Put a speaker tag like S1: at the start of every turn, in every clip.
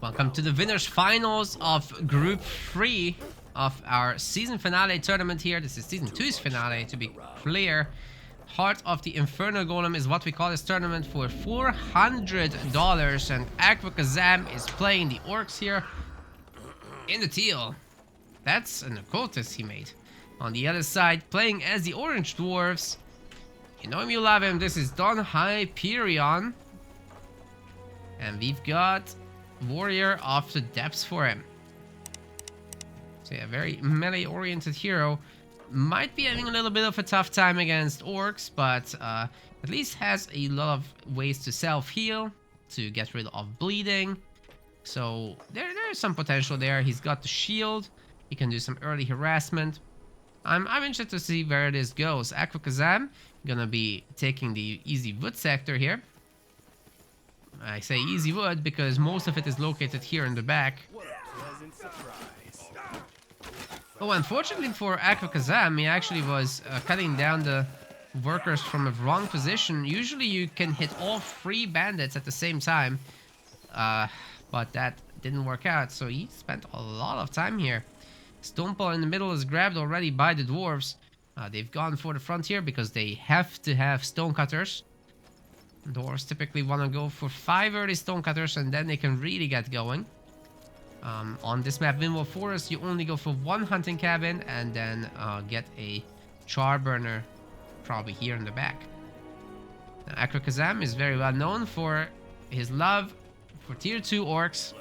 S1: Welcome to the winners finals of Group 3 of our season finale tournament here. This is season 2's finale, to be clear. Heart of the Inferno Golem is what we call this tournament for $400. And AquaKaZam is playing the orcs here in the teal. That's an occultist he made. On the other side, playing as the orange dwarves. You know him, you love him. This is DonHyperion. And we've got Warrior of the Depths for him. So yeah, very melee-oriented hero. Might be having a little bit of a tough time against orcs, but at least has a lot of ways to self-heal, to get rid of bleeding. So there's some potential there. He's got the shield. He can do some early harassment. I'm interested to see where this goes. AquaKaZam gonna be taking the easy wood sector here. I say easy wood because most of it is located here in the back. Oh, unfortunately for AquaKaZam, he actually was cutting down the workers from a wrong position. Usually you can hit all 3 bandits at the same time, but that didn't work out, so he spent a lot of time here. Stonepole in the middle is grabbed already by the dwarves. They've gone for the frontier because they have to have stonecutters. Dwarves typically want to go for 5 early stonecutters and then they can really get going. On this map, Windwall Forest, you only go for 1 hunting cabin and then get a char burner probably here in the back. Now, AquaKaZam is very well known for his love for tier 2 orcs.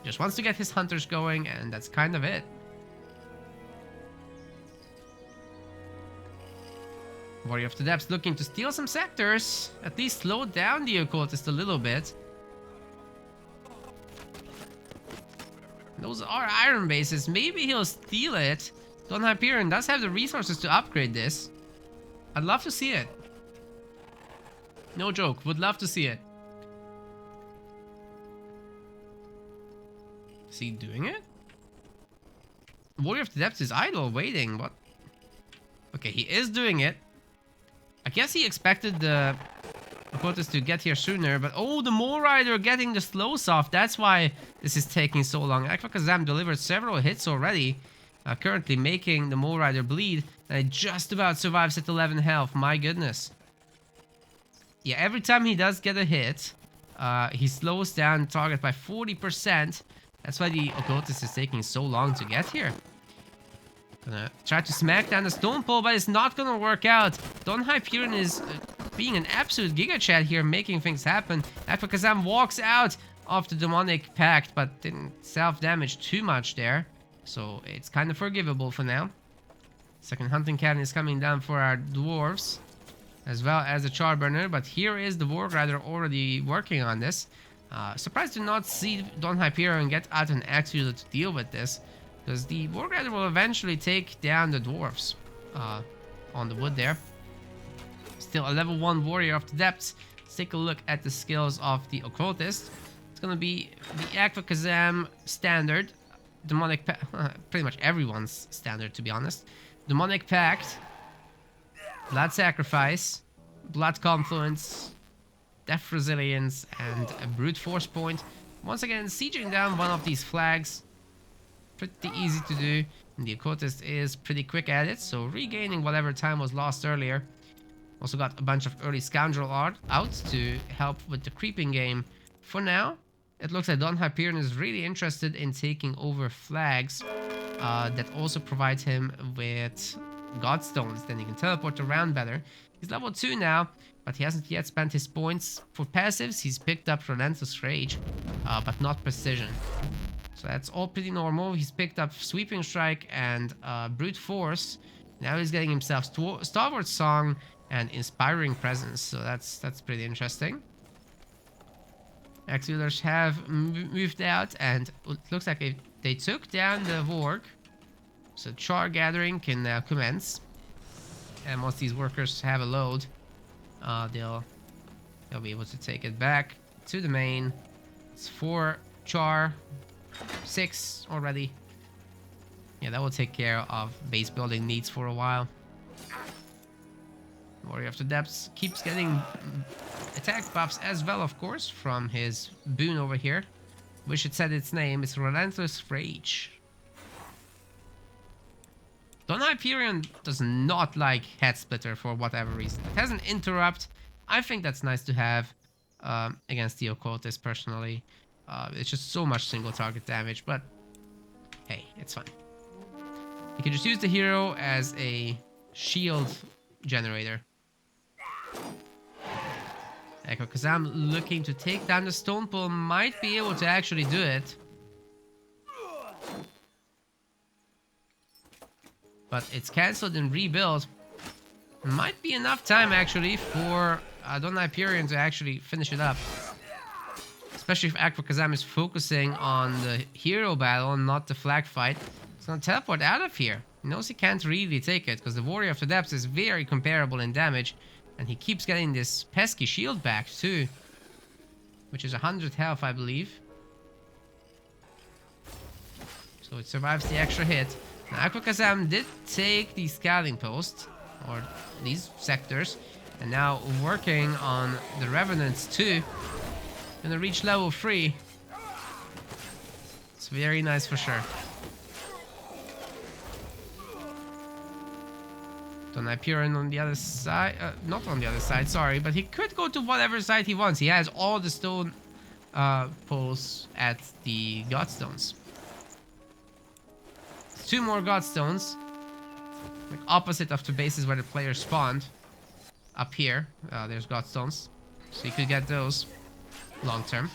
S1: Just wants to get his hunters going, and that's kind of it. Warrior of the Depths looking to steal some sectors, at least slow down the occultist a little bit. Those are iron bases. Maybe he'll steal it. DonHyperion does have the resources to upgrade this. I'd love to see it. No joke. Would love to see it. Is he doing it? Warrior of the Depths is idle, waiting. What? Okay, he is doing it. I guess he expected the occultist to get here sooner, but oh, the Mole Rider getting the slows off. That's why this is taking so long. AquaKaZam delivered several hits already, currently making the Mole Rider bleed, and it just about survives at 11 health. My goodness. Yeah, every time he does get a hit, he slows down the target by 40%. That's why the occultist is taking so long to get here. Gonna try to smack down the Stonepole, but it's not gonna work out. DonHyperion is being an absolute Giga Chat here, making things happen. AquaKaZam walks out of the Demonic Pact, but didn't self-damage too much there. So it's kind of forgivable for now. Second hunting cabin is coming down for our dwarves, as well as the Charburner. But here is the Warg Rider already working on this. Surprised to not see DonHyperion get out an axe user to deal with this, because the Warg Rider will eventually take down the dwarves on the wood there. Still a level 1 Warrior of the Depths. Let's take a look at the skills of the occultist. It's gonna be the AquaKaZam standard, Demonic Pact, pretty much everyone's standard to be honest. Demonic Pact, Blood Sacrifice, Blood Confluence, Death Resilience, and a Brute Force point. Once again, sieging down one of these flags. Pretty easy to do. And the occultist is pretty quick at it, so regaining whatever time was lost earlier. Also got a bunch of early Scoundrel art out to help with the creeping game. For now, it looks like DonHyperion is really interested in taking over flags that also provide him with Godstones. Then he can teleport around better. He's level 2 now, but he hasn't yet spent his points. For passives, he's picked up Relentless Rage, but not Precision. So that's all pretty normal. He's picked up Sweeping Strike and Brute Force. Now he's getting himself Stalwart Song and Inspiring Presence. So that's pretty interesting. Exilers have moved out, and it looks like they took down the Warg. So Char Gathering can now commence. And once these workers have a load, they'll be able to take it back to the main. It's 4 Char. 6 already. Yeah, that will take care of base building needs for a while. Warrior of the Depths keeps getting attack buffs as well, of course, from his boon over here. Wish it said its name. It's Relentless Rage. DonHyperion does not like Head Splitter for whatever reason. It has an interrupt. I think that's nice to have against the Occultist personally. It's just so much single target damage, but hey, it's fine. You can just use the hero as a shield generator. AquaKaZam looking to take down the stone pole, might be able to actually do it. But it's cancelled and rebuilt. Might be enough time actually for DonHyperion to actually finish it up. Especially if AquaKaZam is focusing on the hero battle and not the flag fight. He's gonna teleport out of here. He knows he can't really take it because the Warrior of the Depths is very comparable in damage. And he keeps getting this pesky shield back too. Which is 100 health, I believe. So it survives the extra hit. Now AquaKaZam did take the scouting post, or these sectors. And now working on the Revenants too. Gonna reach level 3. It's very nice for sure. DonHyperion on the other side, not on the other side, sorry, but he could go to whatever side he wants. He has all the stone poles at the Godstones. 2 more Godstones, like opposite of the bases where the players spawned. Up here, there's Godstones, so you could get those long term.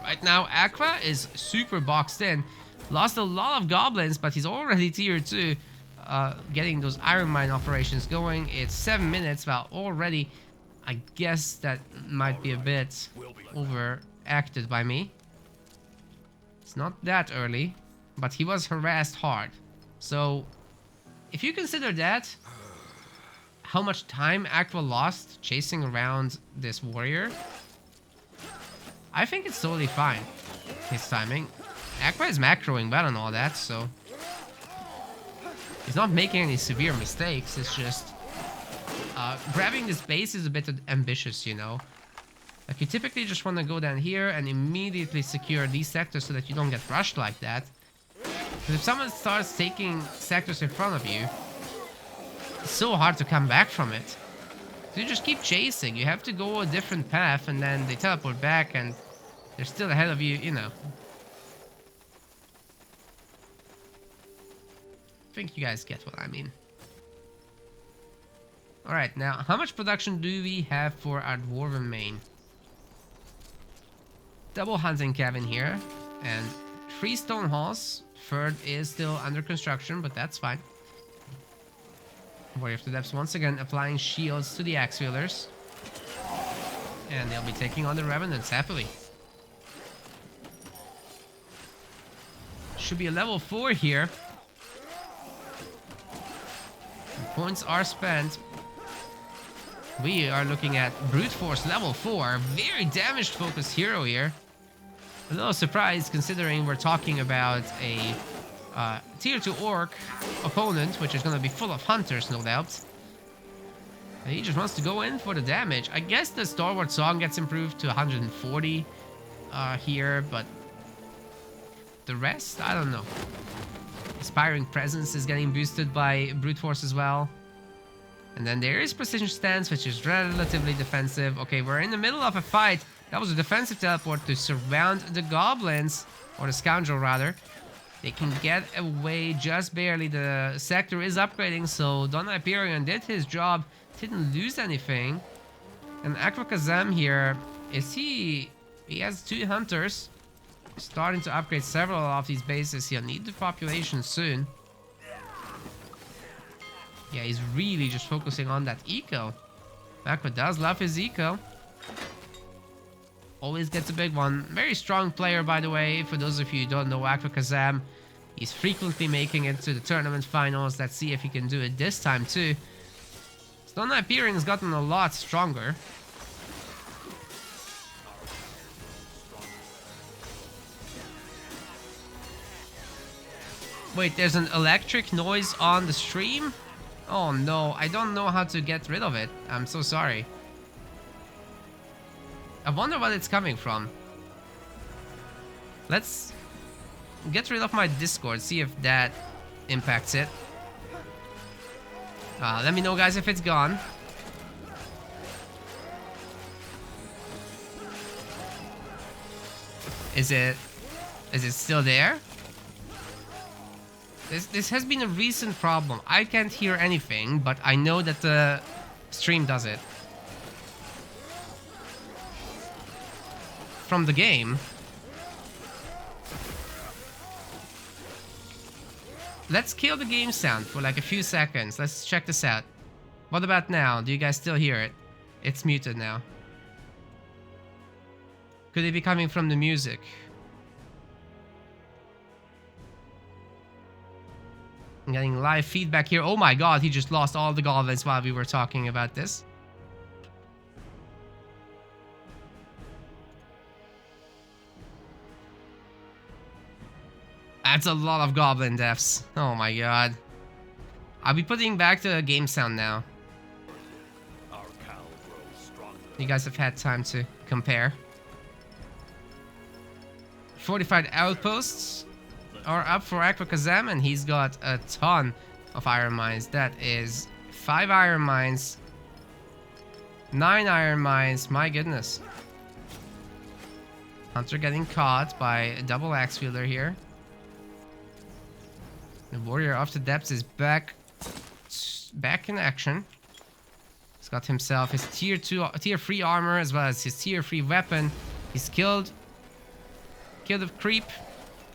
S1: Right now, Aqua is super boxed in. Lost a lot of goblins, but he's already tier 2. Getting those Iron Mine operations going. It's 7 minutes. Well, already, I guess that might be a bit overacted by me. It's not that early, but he was harassed hard. So, if you consider that, how much time Aqua lost chasing around this warrior, I think it's totally fine. His timing. Aqua is macroing well and all that, so he's not making any severe mistakes. It's just grabbing this base is a bit ambitious, you know. Like, you typically just want to go down here and immediately secure these sectors so that you don't get rushed like that. Because if someone starts taking sectors in front of you, it's so hard to come back from it. So you just keep chasing. You have to go a different path and then they teleport back and they're still ahead of you, you know. I think you guys get what I mean. Alright, now how much production do we have for our Dwarven main? Double hunting cabin here, and 3 stone halls. 3rd is still under construction, but that's fine. Warrior of the Depths once again applying shields to the axe wielders. And they'll be taking on the Revenants happily. Should be a level 4 here. Points are spent. We are looking at Brute Force level 4. Very damaged focused hero here. A little surprised considering we're talking about a tier 2 orc opponent, which is going to be full of hunters, no doubt. And he just wants to go in for the damage. I guess the Stalwart Song gets improved to 140 here, but the rest, I don't know. Inspiring Presence is getting boosted by Brute Force as well. And then there is Precision Stance, which is relatively defensive. Okay, we're in the middle of a fight. That was a defensive teleport to surround the goblins, or the scoundrel rather. They can get away just barely. The sector is upgrading, so DonHyperion did his job, didn't lose anything. And AquaKaZam here, he has 2 hunters. Starting to upgrade several of these bases. He'll need the population soon. Yeah, he's really just focusing on that eco. Aqua does love his eco. Always gets a big one. Very strong player, by the way. For those of you who don't know AquaKaZam, he's frequently making it to the tournament finals. Let's see if he can do it this time too. DonHyperion has gotten a lot stronger. Wait, there's an electric noise on the stream? Oh no, I don't know how to get rid of it. I'm so sorry. I wonder what it's coming from. Let's get rid of my Discord, see if that impacts it. Let me know, guys, if it's gone. Is it still there? This has been a recent problem. I can't hear anything, but I know that the stream does it. From the game. Let's kill the game sound for like a few seconds. Let's check this out. What about now? Do you guys still hear it? It's muted now. Could it be coming from the music? I'm getting live feedback here. Oh my god, he just lost all the goblins while we were talking about this. That's a lot of goblin deaths. Oh my god. I'll be putting back the game sound now. You guys have had time to compare. Fortified outposts are up for AquaKaZam, and he's got a ton of iron mines. That is 5 iron mines, 9 iron mines, my goodness. Hunter getting caught by a double axe wielder here. The warrior of the depths is back in action. He's got himself his tier 3 armor as well as his tier 3 weapon. He's killed the creep.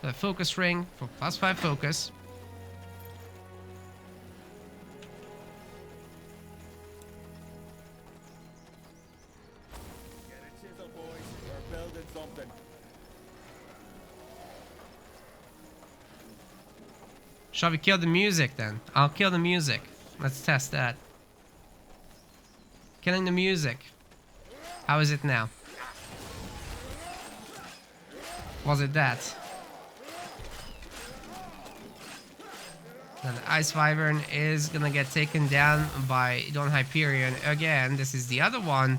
S1: The focus ring for +5 focus.
S2: Get a chisel, boys. We're building something.
S1: Shall we kill the music then? I'll kill the music. Let's test that. Killing the music. How is it now? Was it that? And the Ice Wyvern is gonna get taken down by DonHyperion again. This is the other one.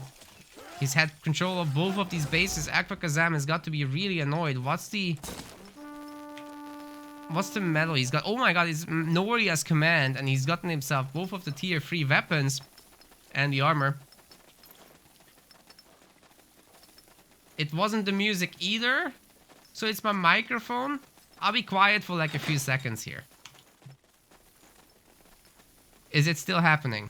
S1: He's had control of both of these bases. AquaKaZam has got to be really annoyed. What's the medal he's got? Oh my god, it's Noria's command, and he's gotten himself both of the tier 3 weapons and the armor. It wasn't the music either, so it's my microphone. I'll be quiet for like a few seconds here. Is it still happening?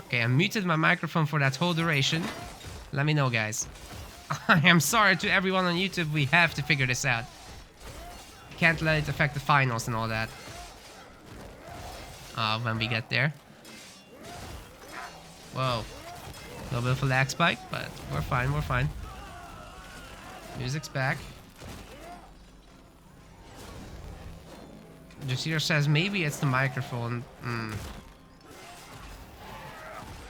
S1: Okay, I muted my microphone for that whole duration. Let me know, guys. I am sorry to everyone on YouTube. We have to figure this out. Can't let it affect the finals and all that. When we get there. Whoa. A little bit of a lag spike, but we're fine, we're fine. Music's back. Jasir says maybe it's the microphone.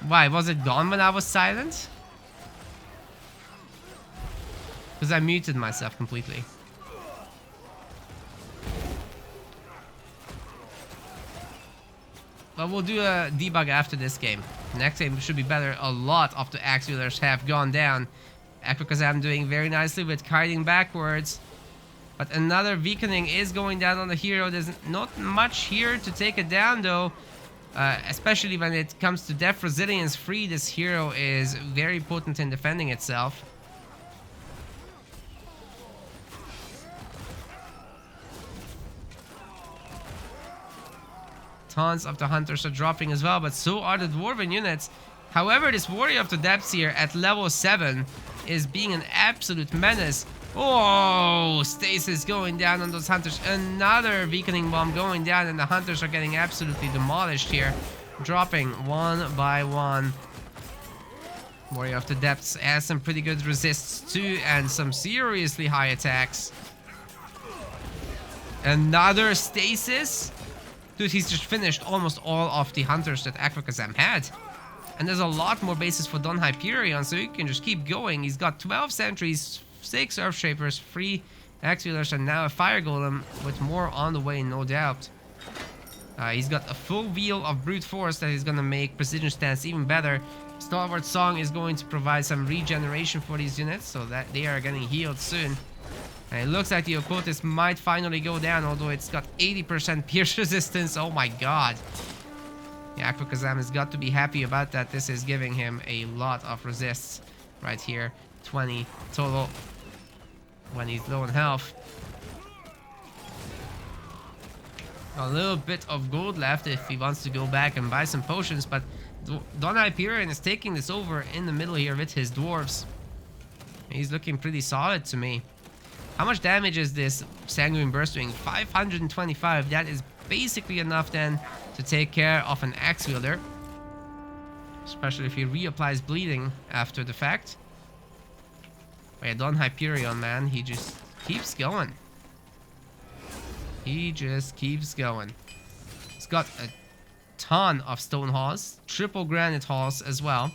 S1: Why, was it gone when I was silent? Because I muted myself completely. Well, we'll do a debug after this game. Next game should be better. A lot of the axe wielders have gone down. AquaKaZam doing very nicely with kiting backwards. But another weakening is going down on the hero. There's not much here to take it down though. Especially when it comes to Def Resilience 3, this hero is very potent in defending itself. Tons of the hunters are dropping as well, but so are the dwarven units. However, this warrior of the depths here at level 7 is being an absolute menace. Oh, stasis going down on those hunters. Another weakening bomb going down, and the hunters are getting absolutely demolished here. Dropping one by one. Warrior of the depths has some pretty good resists too, and some seriously high attacks. Another stasis. Dude, he's just finished almost all of the hunters that AquaKaZam had. And there's a lot more bases for DonHyperion, so he can just keep going. He's got 12 sentries, 6 Earthshapers, 3 Axe Wielders, and now a Fire Golem with more on the way, no doubt. He's got a full wheel of brute force that is going to make precision stance even better. Stalwart Song is going to provide some regeneration for these units so that they are getting healed soon. And it looks like the occultist might finally go down, although it's got 80% pierce resistance. Oh my god. The AquaKaZam has got to be happy about that. This is giving him a lot of resists right here. 20 total when he's low on health. A little bit of gold left if he wants to go back and buy some potions, but DonHyperion is taking this over in the middle here with his dwarves. He's looking pretty solid to me. How much damage is this Sanguine Burst doing? 525. That is basically enough then to take care of an axe wielder, especially if he reapplies bleeding after the fact. But yeah, DonHyperion, man, he just keeps going. He just keeps going. He's got a ton of stone halls, triple granite halls as well.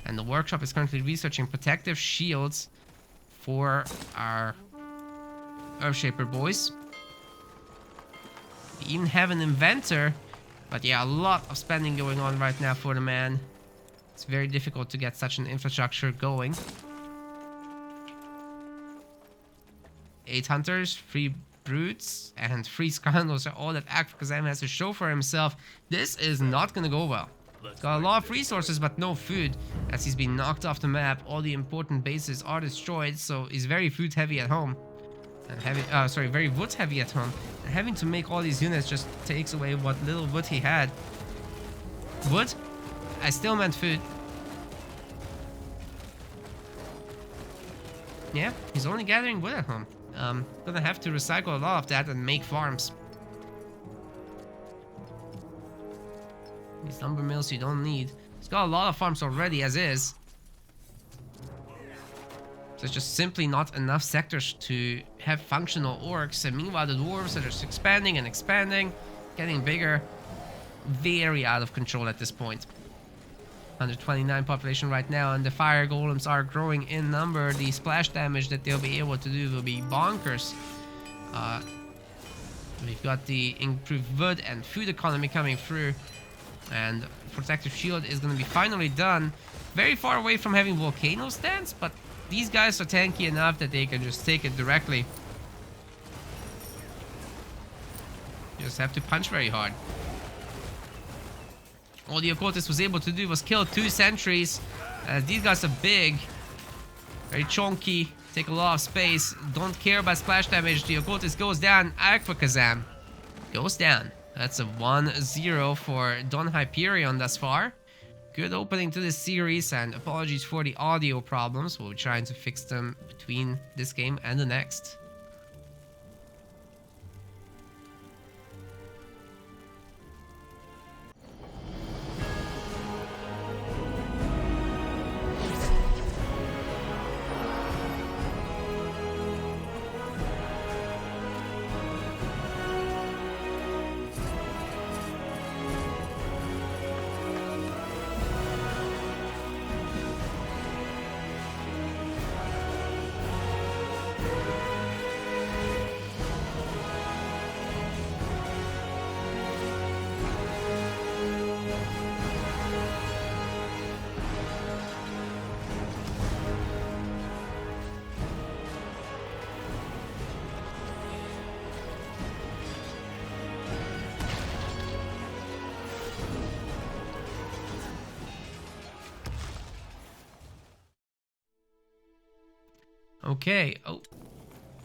S1: And the workshop is currently researching protective shields for our Earthshaper boys. We even have an inventor. But yeah, a lot of spending going on right now for the man. It's very difficult to get such an infrastructure going. 8 hunters, 3 brutes, and 3 scoundrels are all that AquaKaZam has to show for himself. This is not gonna go well. He's got a lot of resources but no food, as he's been knocked off the map. All the important bases are destroyed, so he's very food heavy at home. And very wood heavy at home. And having to make all these units just takes away what little wood he had. Wood? I still meant food. Yeah, he's only gathering wood at home. Gonna have to recycle a lot of that and make farms. These lumber mills you don't need. He's got a lot of farms already as is. There's just simply not enough sectors to have functional orcs. And meanwhile, the dwarves are just expanding and expanding, getting bigger. Very out of control at this point. 129 population right now, and the fire golems are growing in number. The splash damage that they'll be able to do will be bonkers. We've got the improved wood and food economy coming through, and protective shield is going to be finally done. Very far away from having volcano stance, but these guys are tanky enough that they can just take it directly. You just have to punch very hard. All the occultist was able to do was kill 2 sentries. These guys are big, very chunky, take a lot of space, don't care about splash damage. The occultist goes down. AquaKaZam goes down. That's a 1-0 for DonHyperion thus far. Good opening to this series, and apologies for the audio problems. We'll be trying to fix them between this game and the next. Okay, oh,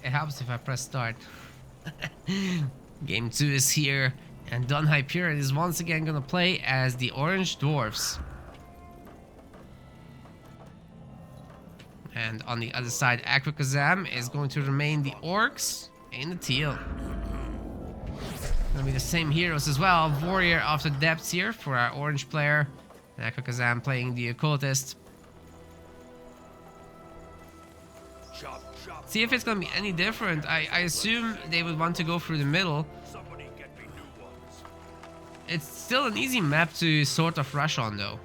S1: it helps if I press start. Game 2 is here, and DonHyperion is once again gonna play as the orange dwarfs. And on the other side, AquaKaZam is going to remain the orcs in the teal. Gonna be the same heroes as well. Warrior of the Depths here for our orange player, and AquaKaZam playing the occultist. See if it's gonna be any different. I assume they would want to go through the middle. It's still an easy map to sort of rush on though.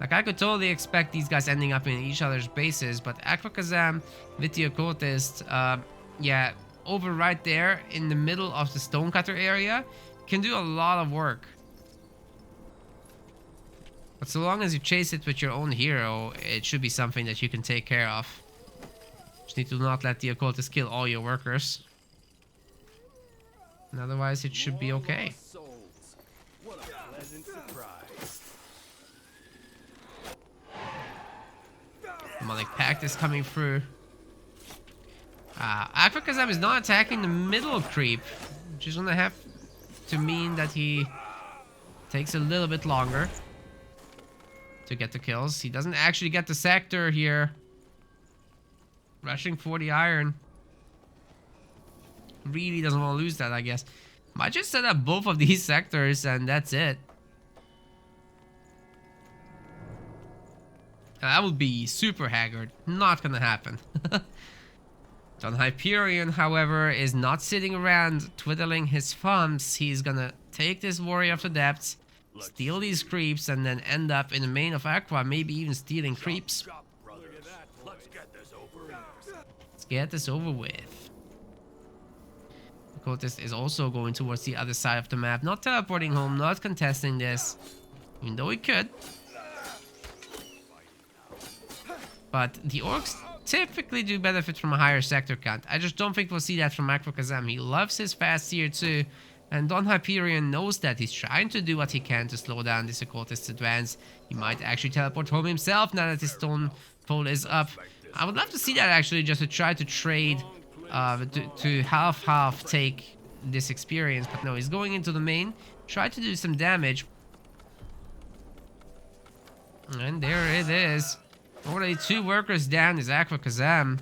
S1: Like, I could totally expect these guys ending up in each other's bases, but AquaKaZam with the occultist, yeah, over right there in the middle of the stonecutter area, can do a lot of work. But so long as you chase it with your own hero, it should be something that you can take care of. Just need to not let the occultist kill all your workers. And otherwise it should be okay.
S2: What a pleasant surprise.
S1: Demonic Pact is coming through. AquaKaZam is not attacking the middle creep, which is gonna have to mean that he takes a little bit longer to get the kills. He doesn't actually get the sector here. Rushing for the iron. Really doesn't want to lose that, I guess. Might just set up both of these sectors and that's it. That would be super haggard. Not gonna happen. DonHyperion, however, is not sitting around twiddling his thumbs. He's gonna take this Warrior of the Depths, steal these creeps, and then end up in the main of Aqua, maybe even stealing creeps.
S2: Let's
S1: Get this over with. The cultist is also going towards the other side of the map, not teleporting home, not contesting this, even though he could. But the orcs typically do benefit from a higher sector count. I just don't think we'll see that from AquaKaZam. He loves his fast tier 2, and DonHyperion knows that. He's trying to do what he can to slow down this occultist's advance. He might actually teleport home himself now that his stone pole is up. I would love to see that actually, just to try to trade, to half take this experience. But no, he's going into the main, try to do some damage. And there it is. Already 2 workers down is AquaKaZam.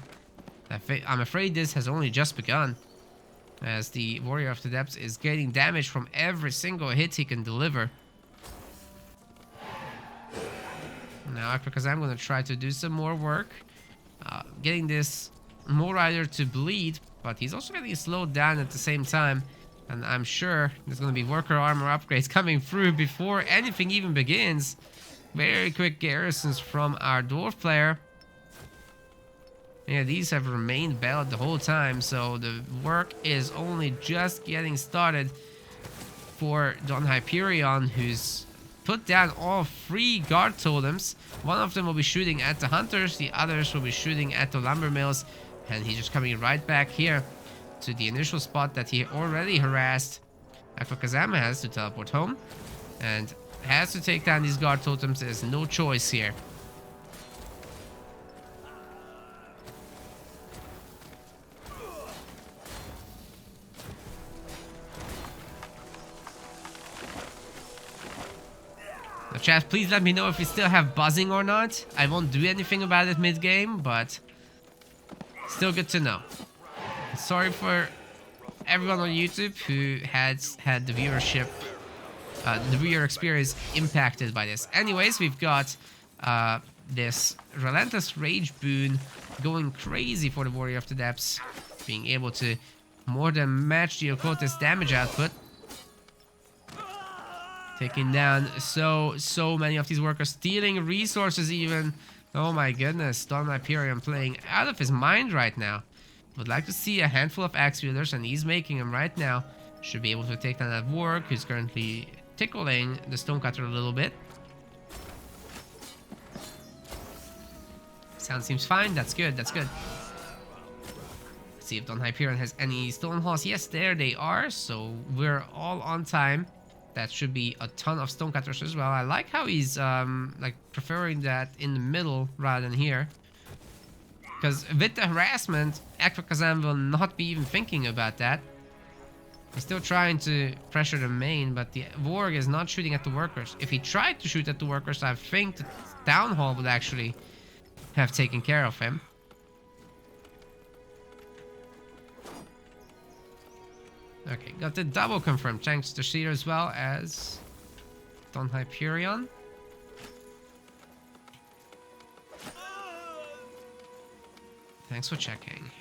S1: I'm afraid this has only just begun, as the Warrior of the Depths is getting damage from every single hit he can deliver. Now AquaKaZam going to try to do some more work, getting this Rider to bleed, but he's also getting slowed down at the same time. And I'm sure there's going to be worker armor upgrades coming through before anything even begins. Very quick garrisons from our dwarf player. Yeah, these have remained valid the whole time, so the work is only just getting started for DonHyperion, who's put down all 3 guard totems. One of them will be shooting at the hunters, the others will be shooting at the lumber mills, and he's just coming right back here to the initial spot that he already harassed. AquaKaZam has to teleport home and has to take down these guard totems. There's no choice here. Now, chat, please let me know if you still have buzzing or not. I won't do anything about it mid-game, but still good to know. Sorry for everyone on YouTube who had the viewership, the viewer experience impacted by this. Anyways, we've got this Relentless Rage boon going crazy for the Warrior of the Depths, being able to more than match the occultist damage output. Taking down so many of these workers, stealing resources even. Oh my goodness, DonHyperion playing out of his mind right now. Would like to see a handful of axe wielders, and he's making them right now. Should be able to take down that warg who's currently tickling the stonecutter a little bit. Sound seems fine. That's good. That's good. Let's see if DonHyperion has any stone halls. Yes, there they are. So we're all on time. That should be a ton of stonecutters as well. I like how he's like preferring that in the middle rather than here. Because with the harassment, AquaKaZam will not be even thinking about that. He's still trying to pressure the main, but the warg is not shooting at the workers. If he tried to shoot at the workers, I think the town hall would actually have taken care of him. Okay, got the double confirmed thanks to Sheer as well as DonHyperion. Thanks for checking.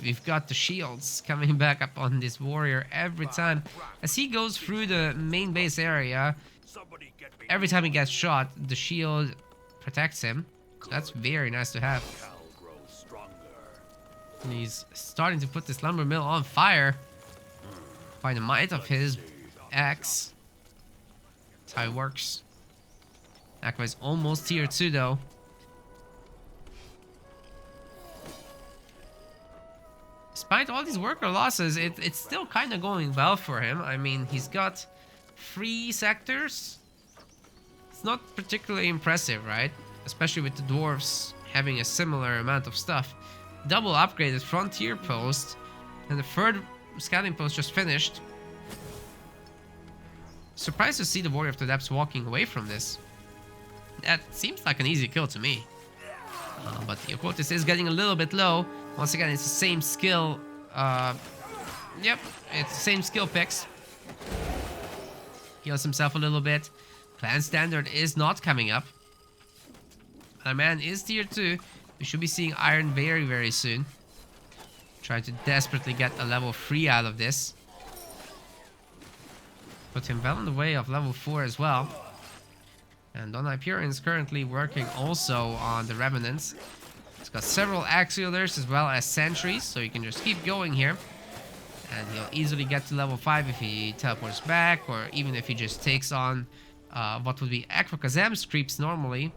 S1: We've got the shields coming back up on this warrior every time. As he goes through the main base area, every time he gets shot, the shield protects him. So that's very nice to have. And he's starting to put this lumber mill on fire by the might of his axe. That's how it works. Aqua is almost tier 2 though. Despite all these worker losses, it's still kind of going well for him. I mean, he's got 3 sectors. It's not particularly impressive, right? Especially with the dwarves having a similar amount of stuff. Double upgraded frontier post, and the 3rd scouting post just finished. Surprised to see the Warrior of the Depths walking away from this. That seems like an easy kill to me. But the Aquatis is getting a little bit low. Once again, it's the same skill. Yep, it's the same skill picks. Heals himself a little bit. Clan Standard is not coming up. Our man is tier 2. We should be seeing Iron very, very soon. Trying to desperately get a level 3 out of this. Put him well in the way of level 4 as well. And DonHyperion is currently working also on the Revenants. He's got several Axialers as well as Sentries, so you can just keep going here. And he'll easily get to level 5 if he teleports back, or even if he just takes on what would be AquaKaZam's creeps normally.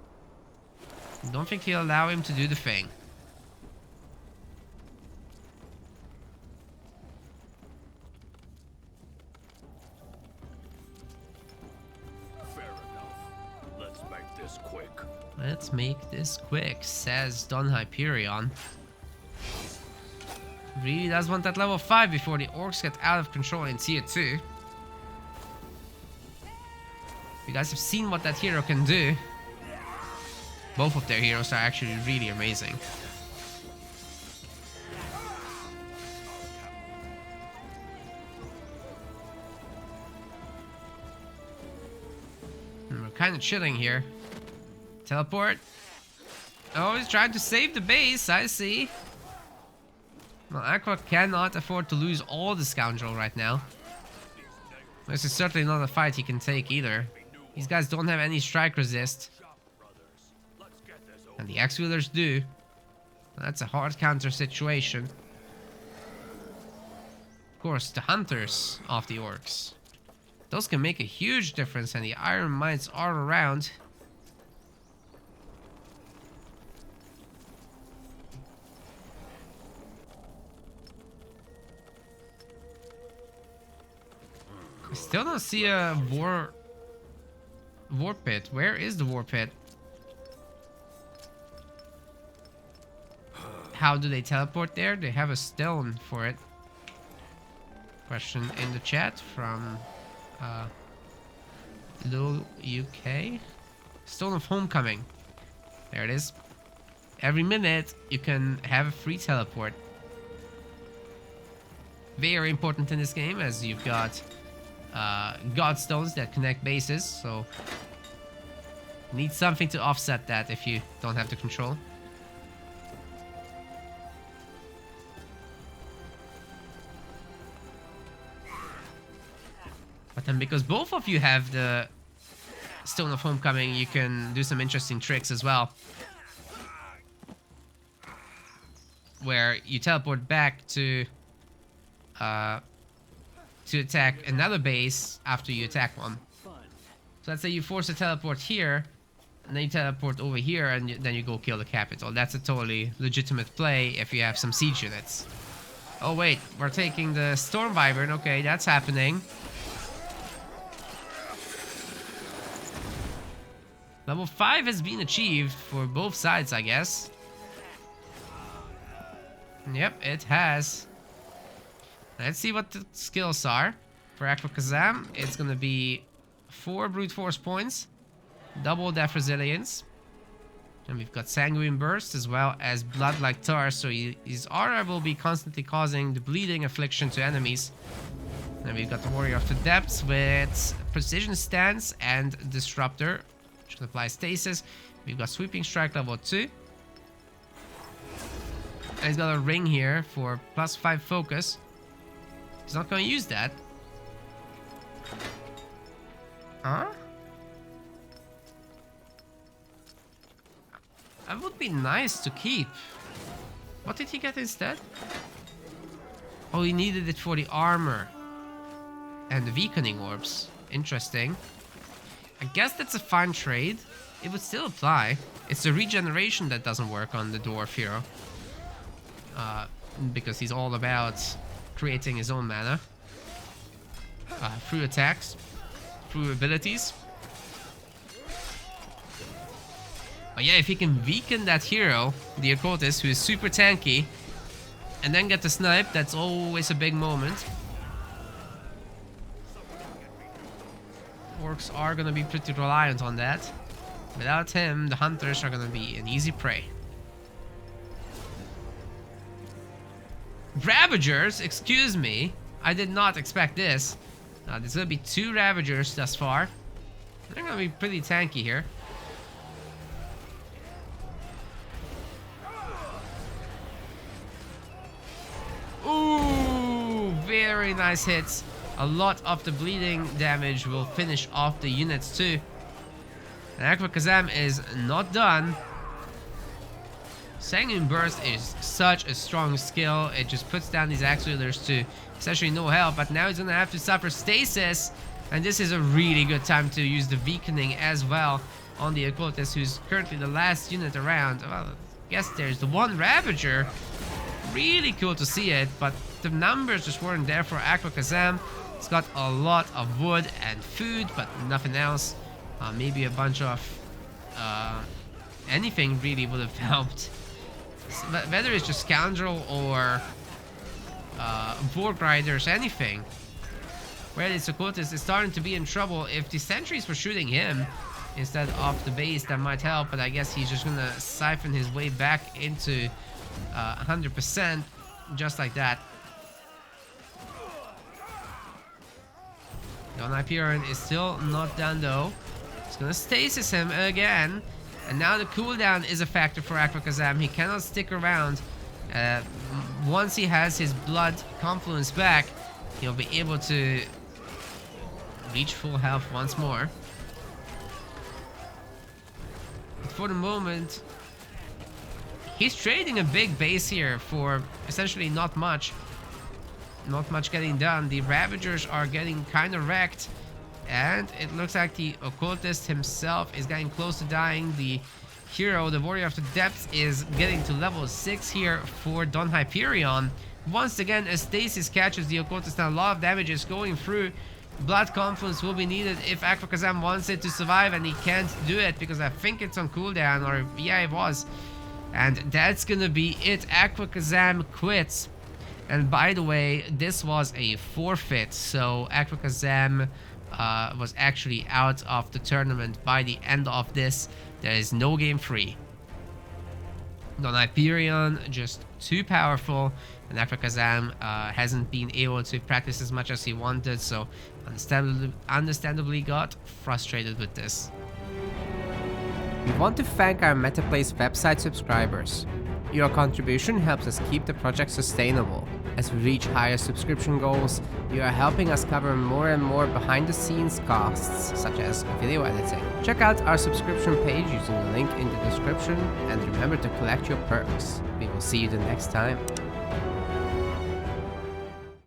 S1: Don't think he'll allow him to do the thing.
S2: Fair enough. Let's make this quick.
S1: Let's make this quick, says DonHyperion. Really does want that level 5 before the orcs get out of control in tier 2. You guys have seen what that hero can do. Both of their heroes are actually really amazing. And we're kind of chilling here. Teleport. Oh, he's trying to save the base, I see. Well, Aqua cannot afford to lose all the scoundrel right now. This is certainly not a fight he can take either. These guys don't have any strike resist. And the Axe-Wielders do. That's a hard counter situation. Of course, the Hunters of the Orcs. Those can make a huge difference, and the Iron Mites are around. I still don't see a war pit. Where is the war pit? How do they teleport there? They have a stone for it. Question in the chat from Lil UK. Stone of Homecoming. There it is. Every minute you can have a free teleport. Very important in this game, as you've got Godstones that connect bases, so need something to offset that if you don't have the control. But then because both of you have the Stone of Homecoming, you can do some interesting tricks as well. Where you teleport back to attack another base after you attack one. So let's say you force a teleport here, and then you teleport over here, and then you go kill the capital. That's a totally legitimate play if you have some siege units. Oh wait, we're taking the Storm Wyvern. Okay, that's happening. Level 5 has been achieved for both sides, I guess. Yep, it has. Let's see what the skills are. For AquaKaZam, it's gonna be 4 brute force points, double death resilience, and we've got sanguine burst as well as blood like tar, so his aura will be constantly causing the bleeding affliction to enemies. Then we've got the Warrior of the Depths with precision stance and disruptor, which can apply stasis. We've got sweeping strike level 2. And he's got a ring here for +5 focus. He's not going to use that. Huh? That would be nice to keep. What did he get instead? Oh, he needed it for the armor. and the weakening orbs. Interesting. I guess that's a fine trade. It would still apply. It's the regeneration that doesn't work on the dwarf hero. Because he's all about creating his own mana. Through attacks. Through abilities. But yeah, if he can weaken that hero, the occultist, who is super tanky, and then get the snipe, that's always a big moment. Orcs are gonna be pretty reliant on that. Without him, the hunters are gonna be an easy prey. Ravagers? Excuse me. I did not expect this. There's gonna be 2 Ravagers thus far. They're gonna be pretty tanky here. Ooh, very nice hits. A lot of the bleeding damage will finish off the units too. And AquaKaZam is not done. Sanguine Burst is such a strong skill. It just puts down these axe wielders to essentially no help. But now he's gonna have to suffer stasis. And this is a really good time to use the weakening as well on the occultist, who's currently the last unit around. Well, I guess there's the 1 Ravager. Really cool to see it, but the numbers just weren't there for AquaKaZam. It's got a lot of wood and food, but nothing else. Maybe a bunch of anything really would have helped. Whether it's just Scoundrel or Vork Riders, anything. Where this occultist is starting to be in trouble. If the sentries were shooting him instead of the base, that might help, but I guess he's just gonna siphon his way back into 100% just like that. DonHyperion is still not done though. It's gonna stasis him again, and now the cooldown is a factor for AquaKaZam. He cannot stick around. Once he has his blood confluence back, he'll be able to reach full health once more. But for the moment, he's trading a big base here for essentially not much. Not much getting done. The Ravagers are getting kind of wrecked. And it looks like the occultist himself is getting close to dying. The hero, the Warrior of the Depths, is getting to level 6 here for DonHyperion. Once again, a stasis catches the occultist, and a lot of damage is going through. Blood confluence will be needed if AquaKaZam wants it to survive, and he can't do it because I think it's on cooldown, or yeah, it was. And that's gonna be it. AquaKaZam quits. And by the way, this was a forfeit, so AquaKaZam was actually out of the tournament by the end of this. There is no game 3. DonHyperion just too powerful, and AquaKaZam hasn't been able to practice as much as he wanted, so understandably got frustrated with this. We want to thank our MetaPlace website subscribers. Your contribution helps us keep the project sustainable. As we reach higher subscription goals, you are helping us cover more and more behind-the-scenes costs, such as video editing. Check out our subscription page using the link in the description, and remember to collect your perks. We will see you the next time.